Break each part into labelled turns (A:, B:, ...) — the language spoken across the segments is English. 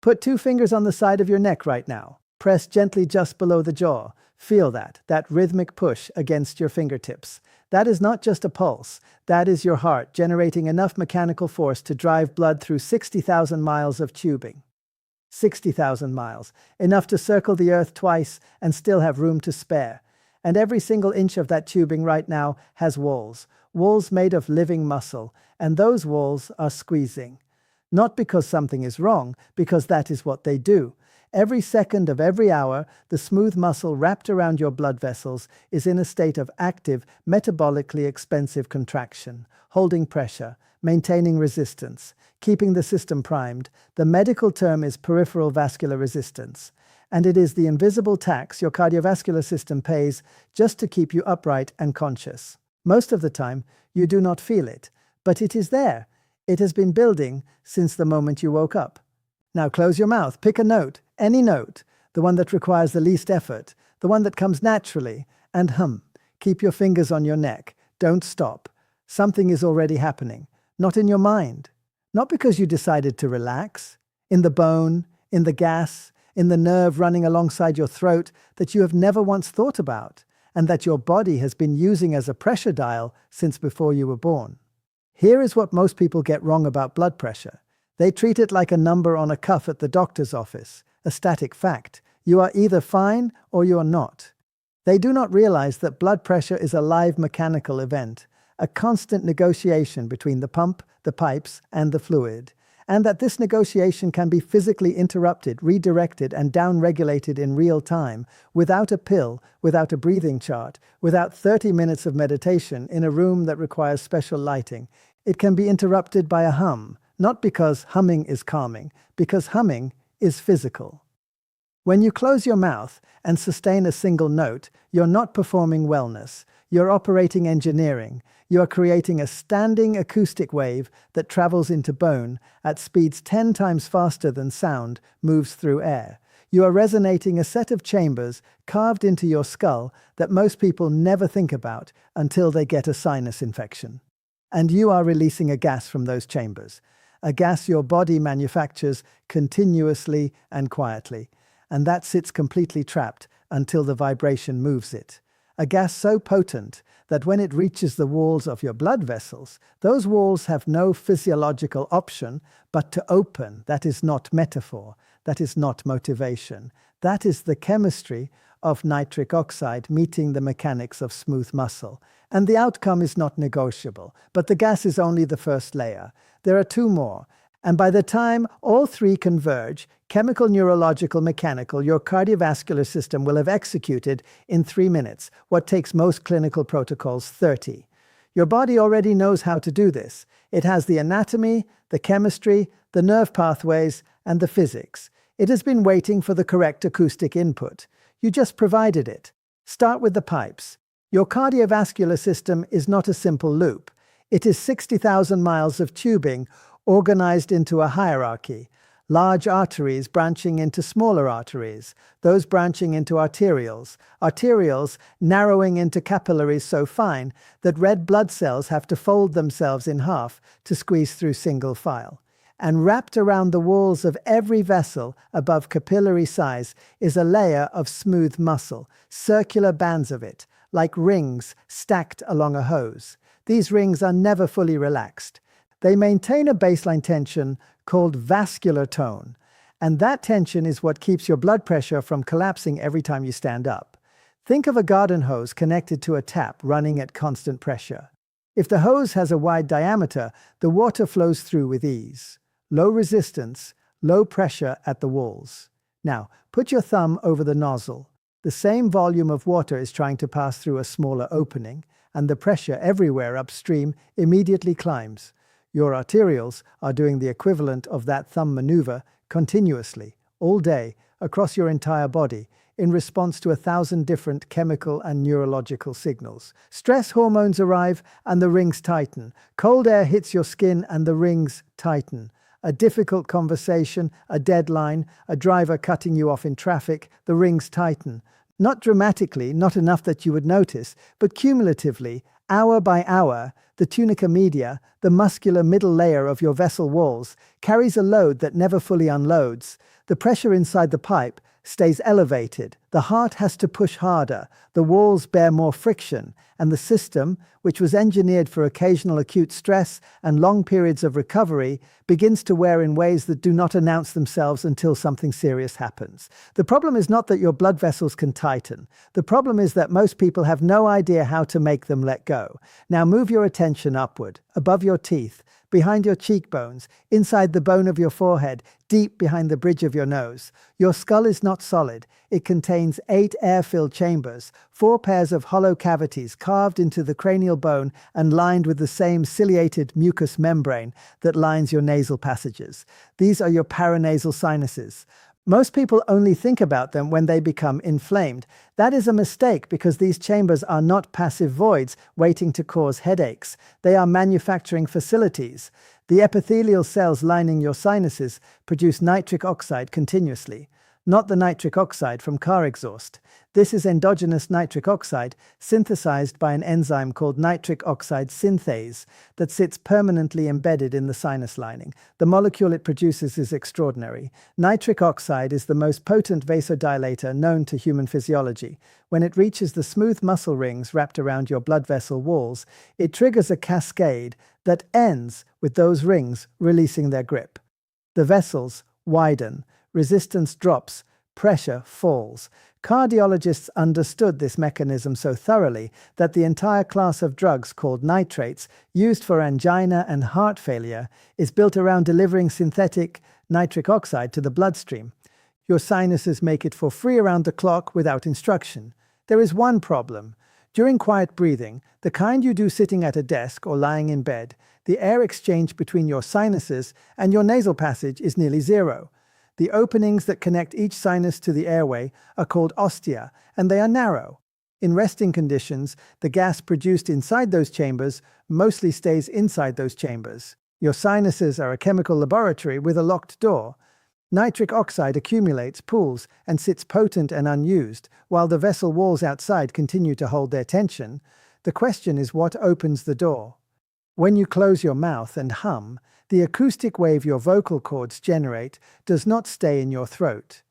A: Put 2 fingers on the side of your neck right now. Press gently just below the jaw. Feel that rhythmic push against your fingertips. That is not just a pulse. That is your heart generating enough mechanical force to drive blood through 60,000 miles of tubing. 60,000 miles. Enough to circle the earth twice and still have room to spare. And every single inch of that tubing right now has walls. Walls made of living muscle. And those walls are squeezing. Not because something is wrong, because that is what they do. Every second of every hour, the smooth muscle wrapped around your blood vessels is in a state of active, metabolically expensive contraction, holding pressure, maintaining resistance, keeping the system primed. The medical term is peripheral vascular resistance, and it is the invisible tax your cardiovascular system pays just to keep you upright and conscious. Most of the time, you do not feel it, but it is there. It has been building since the moment you woke up. Now close your mouth, pick a note, any note, the one that requires the least effort, the one that comes naturally, and hum. Keep your fingers on your neck. Don't stop. Something is already happening. Not in your mind. Not because you decided to relax. In the bone, in the gas, in the nerve running alongside your throat that you have never once thought about, and that your body has been using as a pressure dial since before you were born. Here is what most people get wrong about blood pressure. They treat it like a number on a cuff at the doctor's office, a static fact. You are either fine or you are not. They do not realize that blood pressure is a live mechanical event, a constant negotiation between the pump, the pipes, and the fluid, and that this negotiation can be physically interrupted, redirected, and downregulated in real time, without a pill, without a breathing chart, without 30 minutes of meditation in a room that requires special lighting. It can be interrupted by a hum, not because humming is calming, because humming is physical. When you close your mouth and sustain a single note, you're not performing wellness. You're operating engineering. You are creating a standing acoustic wave that travels into bone at speeds 10 times faster than sound moves through air. You are resonating a set of chambers carved into your skull that most people never think about until they get a sinus infection. And you are releasing a gas from those chambers. A gas your body manufactures continuously and quietly, and that sits completely trapped until the vibration moves it. A gas so potent that when it reaches the walls of your blood vessels, those walls have no physiological option but to open. That is not metaphor. That is not motivation. That is the chemistry of nitric oxide meeting the mechanics of smooth muscle. And the outcome is not negotiable, but the gas is only the first layer. There are 2 more, and by the time all 3 converge, chemical, neurological, mechanical, your cardiovascular system will have executed in 3 minutes what takes most clinical protocols 30. Your body already knows how to do this. It has the anatomy, the chemistry, the nerve pathways, and the physics. It has been waiting for the correct acoustic input. You just provided it. Start with the pipes. Your cardiovascular system is not a simple loop. It is 60,000 miles of tubing organized into a hierarchy. Large arteries branching into smaller arteries, those branching into arterioles, arterioles narrowing into capillaries so fine that red blood cells have to fold themselves in half to squeeze through single file. And wrapped around the walls of every vessel above capillary size is a layer of smooth muscle, circular bands of it, like rings stacked along a hose. These rings are never fully relaxed. They maintain a baseline tension called vascular tone, and that tension is what keeps your blood pressure from collapsing every time you stand up. Think of a garden hose connected to a tap running at constant pressure. If the hose has a wide diameter, the water flows through with ease. Low resistance, low pressure at the walls. Now, put your thumb over the nozzle. The same volume of water is trying to pass through a smaller opening, and the pressure everywhere upstream immediately climbs. Your arterioles are doing the equivalent of that thumb maneuver continuously, all day, across your entire body, in response to 1,000 different chemical and neurological signals. Stress hormones arrive and the rings tighten. Cold air hits your skin and the rings tighten. A difficult conversation, a deadline, a driver cutting you off in traffic, the rings tighten. Not dramatically, not enough that you would notice, but cumulatively, Hour by hour, the tunica media, the muscular middle layer of your vessel walls, carries a load that never fully unloads. The pressure inside the pipe stays elevated. The heart has to push harder, the walls bear more friction, and the system, which was engineered for occasional acute stress and long periods of recovery, begins to wear in ways that do not announce themselves until something serious happens. The problem is not that your blood vessels can tighten. The problem is that most people have no idea how to make them let go. Now move your attention upward, above your teeth, behind your cheekbones, inside the bone of your forehead, deep behind the bridge of your nose. Your skull is not solid. It contains 8 air-filled chambers, 4 pairs of hollow cavities carved into the cranial bone and lined with the same ciliated mucous membrane that lines your nasal passages. These are your paranasal sinuses. Most people only think about them when they become inflamed. That is a mistake because these chambers are not passive voids waiting to cause headaches. They are manufacturing facilities. The epithelial cells lining your sinuses produce nitric oxide continuously, not the nitric oxide from car exhaust. This is endogenous nitric oxide synthesized by an enzyme called nitric oxide synthase that sits permanently embedded in the sinus lining. The molecule it produces is extraordinary. Nitric oxide is the most potent vasodilator known to human physiology. When it reaches the smooth muscle rings wrapped around your blood vessel walls, it triggers a cascade that ends with those rings releasing their grip. The vessels widen, resistance drops, pressure falls. Cardiologists understood this mechanism so thoroughly that the entire class of drugs called nitrates, used for angina and heart failure, is built around delivering synthetic nitric oxide to the bloodstream. Your sinuses make it for free around the clock without instruction. There is one problem. During quiet breathing, the kind you do sitting at a desk or lying in bed, the air exchange between your sinuses and your nasal passage is nearly zero. The openings that connect each sinus to the airway are called ostia, and they are narrow. In resting conditions, the gas produced inside those chambers mostly stays inside those chambers. Your sinuses are a chemical laboratory with a locked door. Nitric oxide accumulates, pools, and sits potent and unused, while the vessel walls outside continue to hold their tension. The question is what opens the door. When you close your mouth and hum, the acoustic wave your vocal cords generate does not stay in your throat.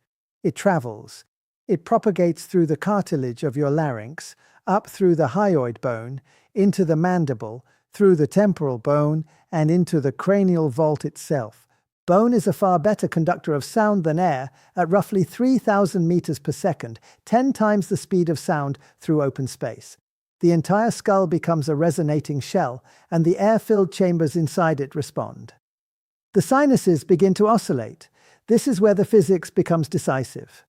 A: It travels. It propagates through the cartilage of your larynx, up through the hyoid bone, into the mandible, through the temporal bone, and into the cranial vault itself. Bone is a far better conductor of sound than air at roughly 3,000 meters per second, 10 times the speed of sound through open space. The entire skull becomes a resonating shell, and the air-filled chambers inside it respond. The sinuses begin to oscillate. This is where the physics becomes decisive.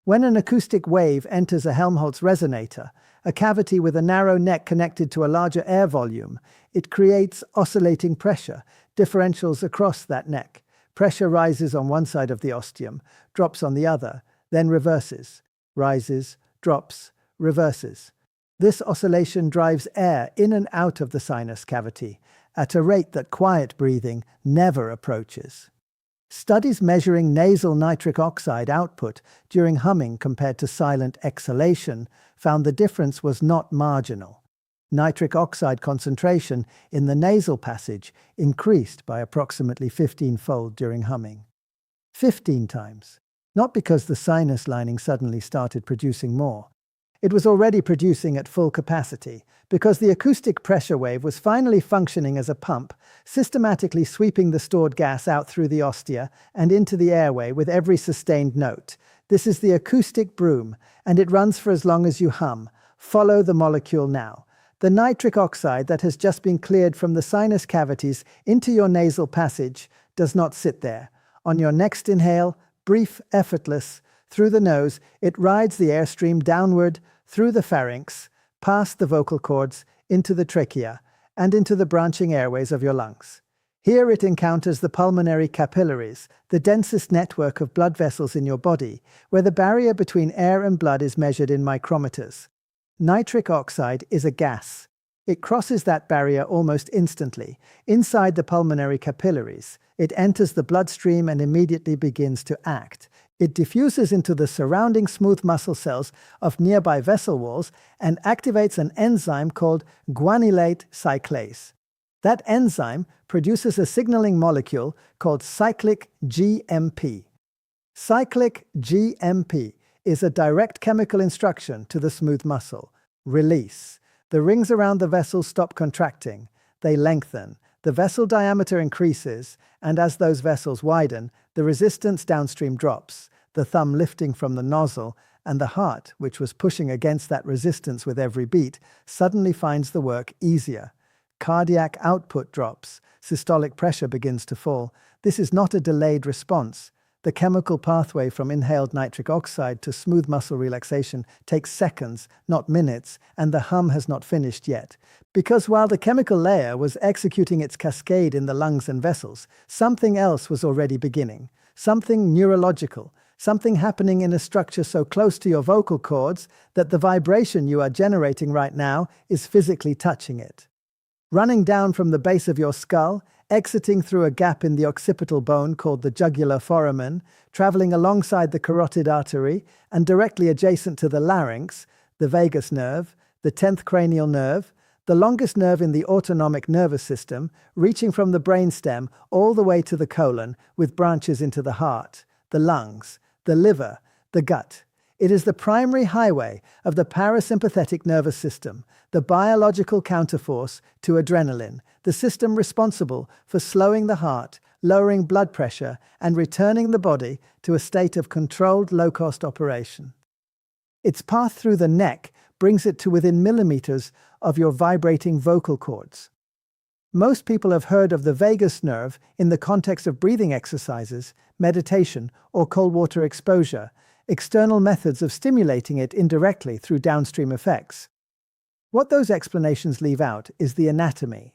A: When an acoustic wave enters a Helmholtz resonator, a cavity with a narrow neck connected to a larger air volume, it creates oscillating pressure, differentials across that neck. Pressure rises on one side of the ostium, drops on the other, then reverses. Rises, drops, reverses. This oscillation drives air in and out of the sinus cavity at a rate that quiet breathing never approaches. Studies measuring nasal nitric oxide output during humming compared to silent exhalation found the difference was not marginal. Nitric oxide concentration in the nasal passage increased by approximately 15-fold during humming. 15 times. Not because the sinus lining suddenly started producing more. It was already producing at full capacity, because the acoustic pressure wave was finally functioning as a pump, systematically sweeping the stored gas out through the ostia and into the airway with every sustained note. This is the acoustic broom, and it runs for as long as you hum. Follow the molecule now. The nitric oxide that has just been cleared from the sinus cavities into your nasal passage does not sit there. On your next inhale, brief, effortless, through the nose, it rides the airstream downward, through the pharynx, past the vocal cords, into the trachea, and into the branching airways of your lungs. Here it encounters the pulmonary capillaries, the densest network of blood vessels in your body, where the barrier between air and blood is measured in micrometers. Nitric oxide is a gas. It crosses that barrier almost instantly. Inside the pulmonary capillaries, it enters the bloodstream and immediately begins to act. It diffuses into the surrounding smooth muscle cells of nearby vessel walls and activates an enzyme called guanylate cyclase. That enzyme produces a signaling molecule called cyclic GMP. Cyclic GMP is a direct chemical instruction to the smooth muscle. Release. The rings around the vessels stop contracting. They lengthen. The vessel diameter increases, and as those vessels widen, the resistance downstream drops, the thumb lifting from the nozzle, and the heart, which was pushing against that resistance with every beat, suddenly finds the work easier. Cardiac output drops. Systolic pressure begins to fall. This is not a delayed response. The chemical pathway from inhaled nitric oxide to smooth muscle relaxation takes seconds, not minutes, and the hum has not finished yet. Because while the chemical layer was executing its cascade in the lungs and vessels, something else was already beginning. Something neurological. Something happening in a structure so close to your vocal cords that the vibration you are generating right now is physically touching it. Running down from the base of your skull, exiting through a gap in the occipital bone called the jugular foramen, traveling alongside the carotid artery, and directly adjacent to the larynx, the vagus nerve, the 10th cranial nerve, the longest nerve in the autonomic nervous system, reaching from the brainstem all the way to the colon, with branches into the heart, the lungs, the liver, the gut. It is the primary highway of the parasympathetic nervous system, the biological counterforce to adrenaline, the system responsible for slowing the heart, lowering blood pressure, and returning the body to a state of controlled low-cost operation. Its path through the neck brings it to within millimeters of your vibrating vocal cords. Most people have heard of the vagus nerve in the context of breathing exercises, meditation, or cold water exposure, external methods of stimulating it indirectly through downstream effects. What those explanations leave out is the anatomy.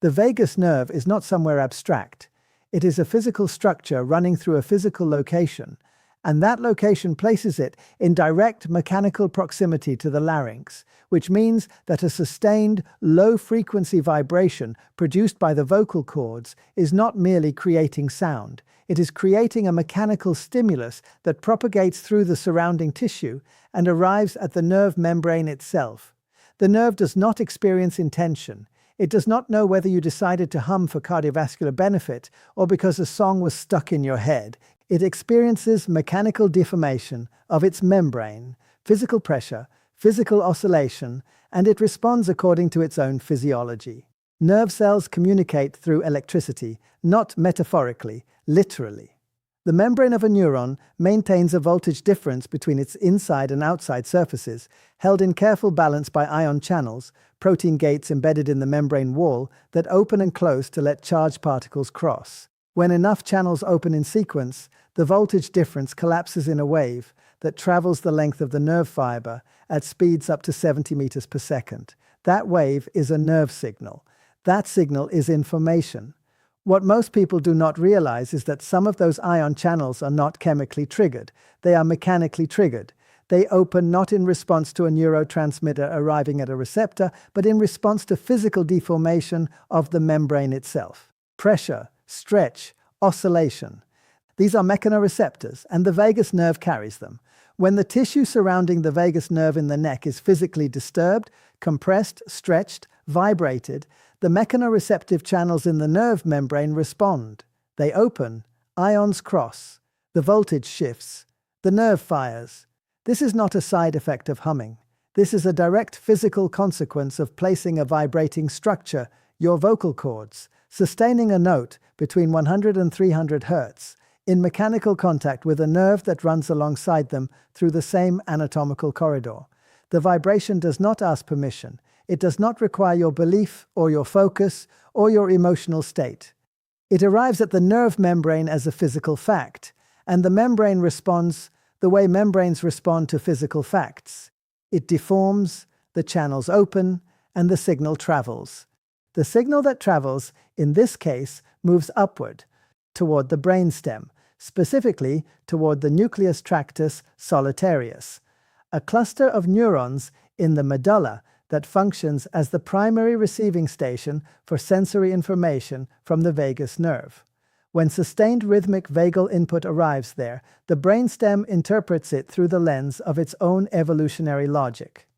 A: The vagus nerve is not somewhere abstract. It is a physical structure running through a physical location, and that location places it in direct mechanical proximity to the larynx, which means that a sustained, low-frequency vibration produced by the vocal cords is not merely creating sound. It is creating a mechanical stimulus that propagates through the surrounding tissue and arrives at the nerve membrane itself. The nerve does not experience intention. It does not know whether you decided to hum for cardiovascular benefit or because a song was stuck in your head. It experiences mechanical deformation of its membrane, physical pressure, physical oscillation, and it responds according to its own physiology. Nerve cells communicate through electricity, not metaphorically, literally. The membrane of a neuron maintains a voltage difference between its inside and outside surfaces, held in careful balance by ion channels, protein gates embedded in the membrane wall that open and close to let charged particles cross. When enough channels open in sequence, the voltage difference collapses in a wave that travels the length of the nerve fiber at speeds up to 70 meters per second. That wave is a nerve signal. That signal is information. What most people do not realize is that some of those ion channels are not chemically triggered. They are mechanically triggered. They open not in response to a neurotransmitter arriving at a receptor, but in response to physical deformation of the membrane itself. Pressure, stretch, oscillation. These are mechanoreceptors, and the vagus nerve carries them. When the tissue surrounding the vagus nerve in the neck is physically disturbed, compressed, stretched, vibrated, the mechanoreceptive channels in the nerve membrane respond. They open, ions cross, the voltage shifts, the nerve fires. This is not a side effect of humming. This is a direct physical consequence of placing a vibrating structure, your vocal cords, sustaining a note between 100 and 300 Hz, in mechanical contact with a nerve that runs alongside them through the same anatomical corridor. The vibration does not ask permission. It does not require your belief or your focus or your emotional state. It arrives at the nerve membrane as a physical fact, and the membrane responds the way membranes respond to physical facts. It deforms, the channels open, and the signal travels. The signal that travels, in this case, moves upward, toward the brainstem, specifically toward the nucleus tractus solitarius, a cluster of neurons in the medulla that functions as the primary receiving station for sensory information from the vagus nerve. When sustained rhythmic vagal input arrives there, the brainstem interprets it through the lens of its own evolutionary logic.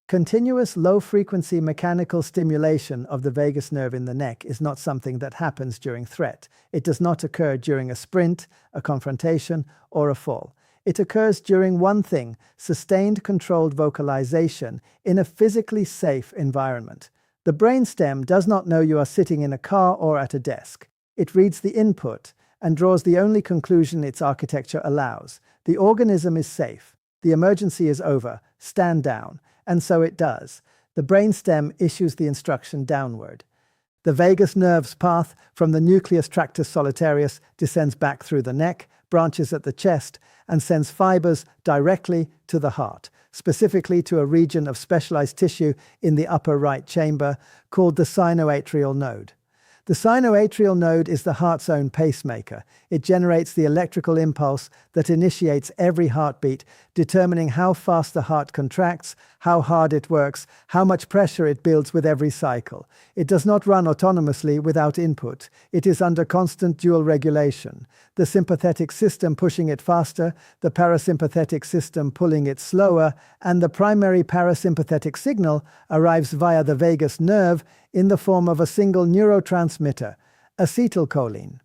A: Continuous low-frequency mechanical stimulation of the vagus nerve in the neck is not something that happens during threat. It does not occur during a sprint, a confrontation, or a fall. It occurs during one thing: sustained controlled vocalization in a physically safe environment. The brainstem does not know you are sitting in a car or at a desk. It reads the input and draws the only conclusion its architecture allows. The organism is safe. The emergency is over. Stand down. And so it does. The brainstem issues the instruction downward. The vagus nerve's path from the nucleus tractus solitarius descends back through the neck, branches at the chest, and sends fibers directly to the heart, specifically to a region of specialized tissue in the upper right chamber called the sinoatrial node. The sinoatrial node is the heart's own pacemaker. It generates the electrical impulse that initiates every heartbeat, determining how fast the heart contracts, how hard it works, how much pressure it builds with every cycle. It does not run autonomously without input. It is under constant dual regulation. The sympathetic system pushing it faster, the parasympathetic system pulling it slower, and the primary parasympathetic signal arrives via the vagus nerve in the form of a single neurotransmitter, acetylcholine.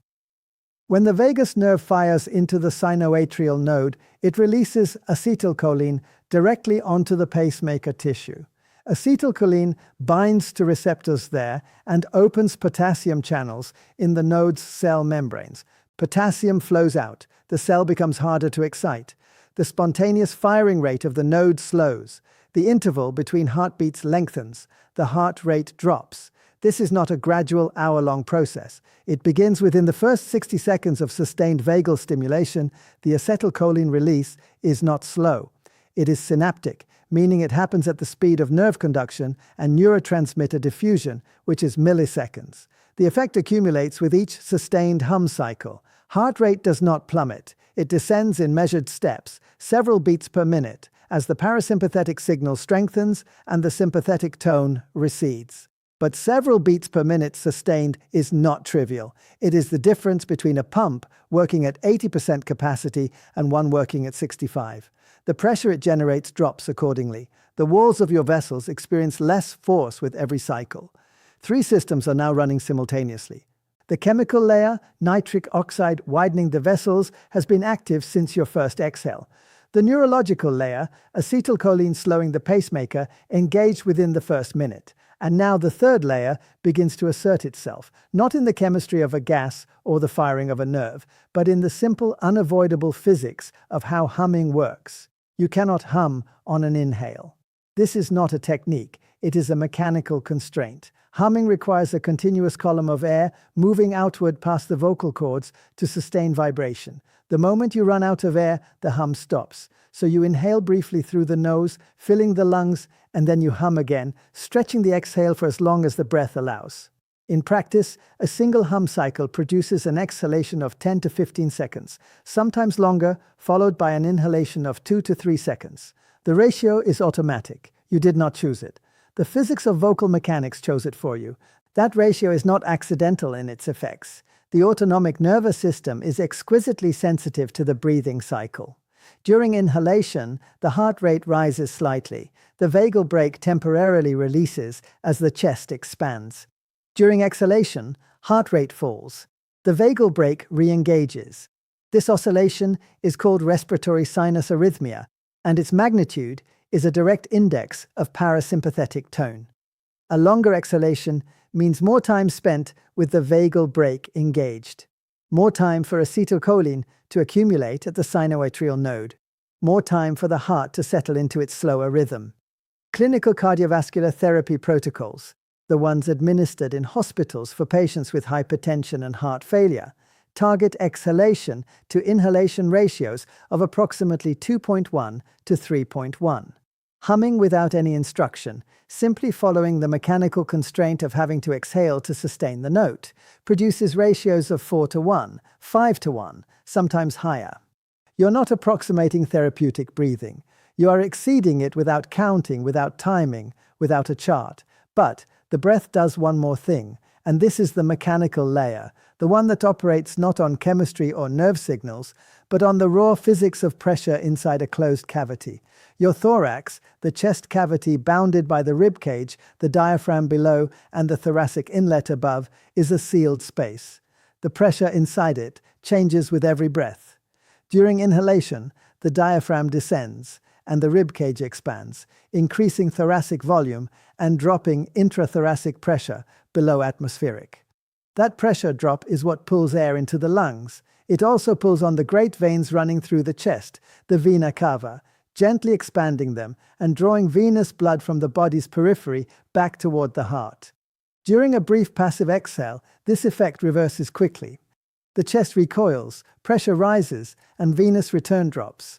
A: When the vagus nerve fires into the sinoatrial node, it releases acetylcholine directly onto the pacemaker tissue. Acetylcholine binds to receptors there and opens potassium channels in the node's cell membranes. Potassium flows out. The cell becomes harder to excite. The spontaneous firing rate of the node slows. The interval between heartbeats lengthens. The heart rate drops. This is not a gradual hour-long process. It begins within the first 60 seconds of sustained vagal stimulation. The acetylcholine release is not slow. It is synaptic, meaning it happens at the speed of nerve conduction and neurotransmitter diffusion, which is milliseconds. The effect accumulates with each sustained hum cycle. Heart rate does not plummet. It descends in measured steps, several beats per minute, as the parasympathetic signal strengthens and the sympathetic tone recedes. But several beats per minute sustained is not trivial. It is the difference between a pump working at 80% capacity and one working at 65%. The pressure it generates drops accordingly. The walls of your vessels experience less force with every cycle. 3 systems are now running simultaneously. The chemical layer, nitric oxide widening the vessels, has been active since your first exhale. The neurological layer, acetylcholine slowing the pacemaker, engaged within the first minute. And now the third layer begins to assert itself, not in the chemistry of a gas or the firing of a nerve, but in the simple, unavoidable physics of how humming works. You cannot hum on an inhale. This is not a technique, it is a mechanical constraint. Humming requires a continuous column of air moving outward past the vocal cords to sustain vibration. The moment you run out of air, the hum stops. So you inhale briefly through the nose, filling the lungs, and then you hum again, stretching the exhale for as long as the breath allows. In practice, a single hum cycle produces an exhalation of 10 to 15 seconds, sometimes longer, followed by an inhalation of 2 to 3 seconds. The ratio is automatic. You did not choose it. The physics of vocal mechanics chose it for you. That ratio is not accidental in its effects. The autonomic nervous system is exquisitely sensitive to the breathing cycle. During inhalation, the heart rate rises slightly. The vagal brake temporarily releases as the chest expands. During exhalation, heart rate falls. The vagal brake re-engages. This oscillation is called respiratory sinus arrhythmia, and its magnitude is a direct index of parasympathetic tone. A longer exhalation means more time spent with the vagal brake engaged. More time for acetylcholine to accumulate at the sinoatrial node. More time for the heart to settle into its slower rhythm. Clinical cardiovascular therapy protocols, the ones administered in hospitals for patients with hypertension and heart failure, target exhalation to inhalation ratios of approximately 2.1 to 3.1. Humming without any instruction, simply following the mechanical constraint of having to exhale to sustain the note, produces ratios of 4 to 1, 5 to 1, sometimes higher. You're not approximating therapeutic breathing. You are exceeding it without counting, without timing, without a chart. But the breath does one more thing, and this is the mechanical layer, the one that operates not on chemistry or nerve signals, but on the raw physics of pressure inside a closed cavity. Your thorax, the chest cavity bounded by the rib cage, the diaphragm below, and the thoracic inlet above, is a sealed space. The pressure inside it changes with every breath. During inhalation, the diaphragm descends, and the rib cage expands, increasing thoracic volume and dropping intrathoracic pressure below atmospheric. That pressure drop is what pulls air into the lungs. It also pulls on the great veins running through the chest, the vena cava, gently expanding them and drawing venous blood from the body's periphery back toward the heart. During a brief passive exhale, this effect reverses quickly. The chest recoils, pressure rises, and venous return drops.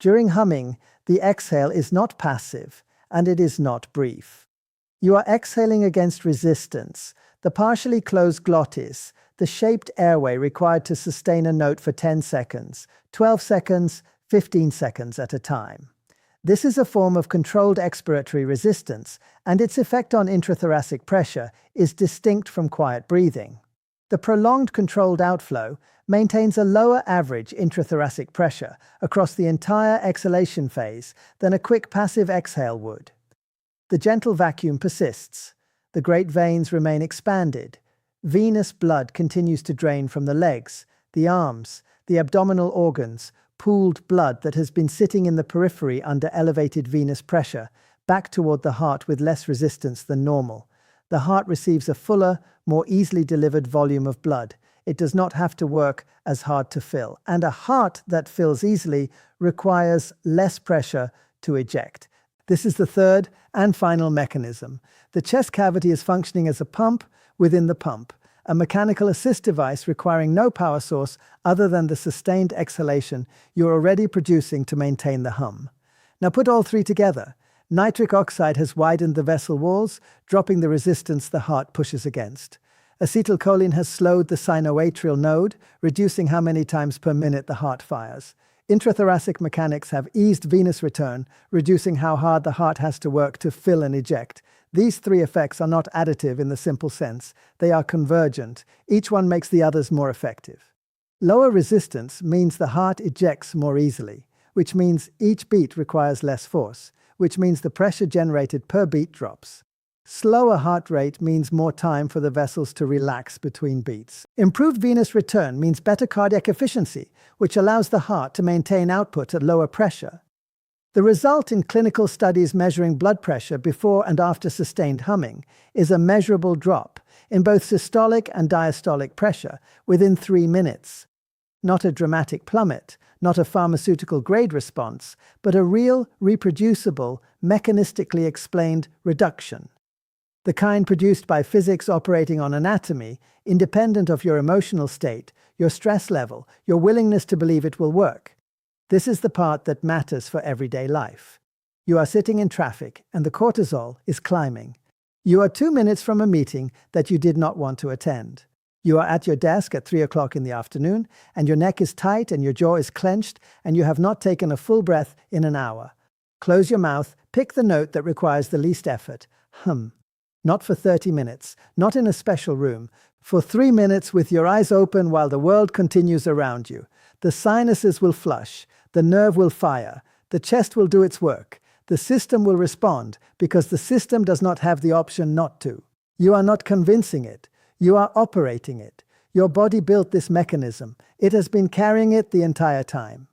A: During humming, the exhale is not passive, and it is not brief. You are exhaling against resistance, the partially closed glottis, the shaped airway required to sustain a note for 10 seconds, 12 seconds, 15 seconds at a time. This is a form of controlled expiratory resistance, and its effect on intrathoracic pressure is distinct from quiet breathing. The prolonged controlled outflow maintains a lower average intrathoracic pressure across the entire exhalation phase than a quick passive exhale would. The gentle vacuum persists. The great veins remain expanded. Venous blood continues to drain from the legs, the arms, the abdominal organs, pooled blood that has been sitting in the periphery under elevated venous pressure, back toward the heart with less resistance than normal. The heart receives a fuller, more easily delivered volume of blood. It does not have to work as hard to fill. And a heart that fills easily requires less pressure to eject. This is the third and final mechanism. The chest cavity is functioning as a pump within the pump, a mechanical assist device requiring no power source other than the sustained exhalation you're already producing to maintain the hum. Now put all three together. Nitric oxide has widened the vessel walls, dropping the resistance the heart pushes against. Acetylcholine has slowed the sinoatrial node, reducing how many times per minute the heart fires. Intrathoracic mechanics have eased venous return, reducing how hard the heart has to work to fill and eject. These three effects are not additive in the simple sense. They are convergent. Each one makes the others more effective. Lower resistance means the heart ejects more easily, which means each beat requires less force, which means the pressure generated per beat drops. Slower heart rate means more time for the vessels to relax between beats. Improved venous return means better cardiac efficiency, which allows the heart to maintain output at lower pressure. The result in clinical studies measuring blood pressure before and after sustained humming is a measurable drop in both systolic and diastolic pressure within 3 minutes. Not a dramatic plummet, not a pharmaceutical-grade response, but a real, reproducible, mechanistically explained reduction. The kind produced by physics operating on anatomy, independent of your emotional state, your stress level, your willingness to believe it will work. This is the part that matters for everyday life. You are sitting in traffic, and the cortisol is climbing. You are 2 minutes from a meeting that you did not want to attend. You are at your desk at 3 o'clock in the afternoon, and your neck is tight and your jaw is clenched, and you have not taken a full breath in an hour. Close your mouth, pick the note that requires the least effort. Hum. Not for 30 minutes, not in a special room. For 3 minutes with your eyes open while the world continues around you. The sinuses will flush, the nerve will fire, the chest will do its work. The system will respond because the system does not have the option not to. You are not convincing it. You are operating it. Your body built this mechanism. It has been carrying it the entire time.